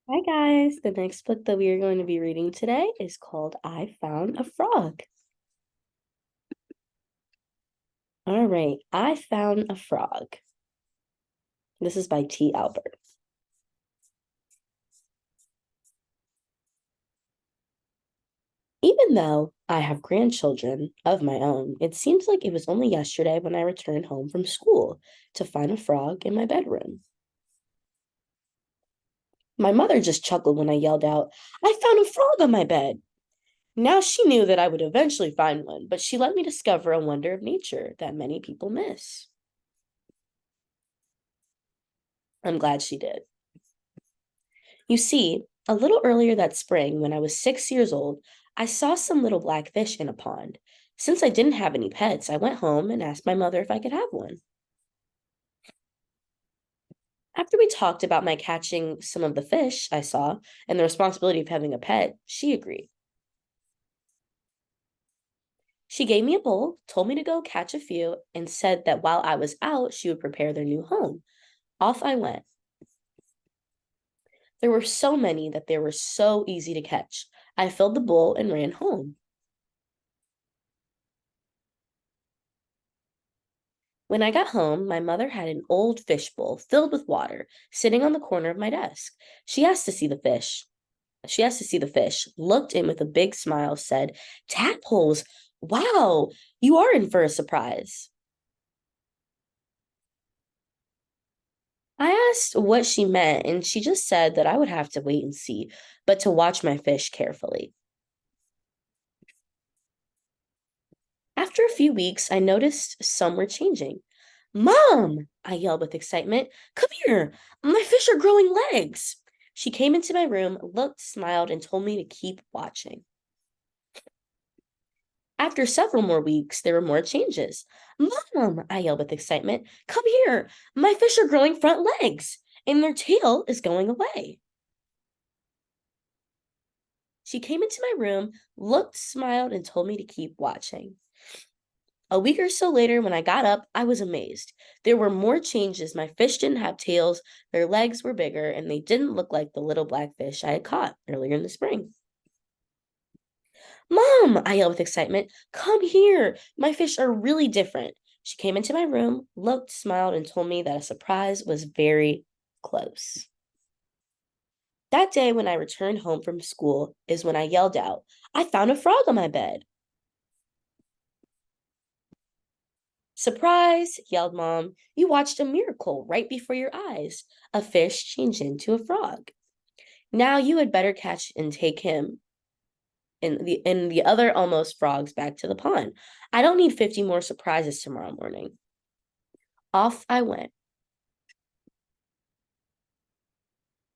Hi guys, the next book that we are going to be reading today is called I Found a Frog. All right, I Found a Frog. This is by T. Albert. Even though I have grandchildren of my own, it seems like it was only yesterday when I returned home from school to find a frog in my bedroom. My mother just chuckled when I yelled out, I found a frog on my bed. Now she knew that I would eventually find one, but she let me discover a wonder of nature that many people miss. I'm glad she did. You see, a little earlier that spring, when I was 6 years old, I saw some little black fish in a pond. Since I didn't have any pets, I went home and asked my mother if I could have one. After we talked about my catching some of the fish I saw and the responsibility of having a pet, she agreed. She gave me a bowl, told me to go catch a few, and said that while I was out, she would prepare their new home. Off I went. There were so many that they were so easy to catch. I filled the bowl and ran home. When I got home, my mother had an old fish bowl filled with water sitting on the corner of my desk. She asked to see the fish. She asked to see the fish, looked in with a big smile, said, Tadpoles, wow, you are in for a surprise. I asked what she meant, and she just said that I would have to wait and see, but to watch my fish carefully. After a few weeks, I noticed some were changing. Mom, I yelled with excitement, come here. My fish are growing legs. She came into my room, looked, smiled, and told me to keep watching. After several more weeks, there were more changes. Mom, I yelled with excitement, come here. My fish are growing front legs, and their tail is going away. She came into my room, looked, smiled, and told me to keep watching. A week or so later, when I got up, I was amazed. There were more changes. My fish didn't have tails, their legs were bigger, and they didn't look like the little black fish I had caught earlier in the spring. Mom, I yelled with excitement, come here. My fish are really different. She came into my room, looked, smiled, and told me that a surprise was very close. That day, when I returned home from school, is when I yelled out, I found a frog on my bed. Surprise, yelled Mom. You watched a miracle right before your eyes. A fish changed into a frog. Now you had better catch and take him and the other almost frogs back to the pond. I don't need 50 more surprises tomorrow morning. Off I went.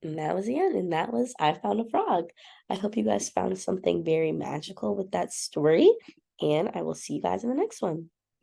And that was the end. And that was I Found a Frog. I hope you guys found something very magical with that story. And I will see you guys in the next one.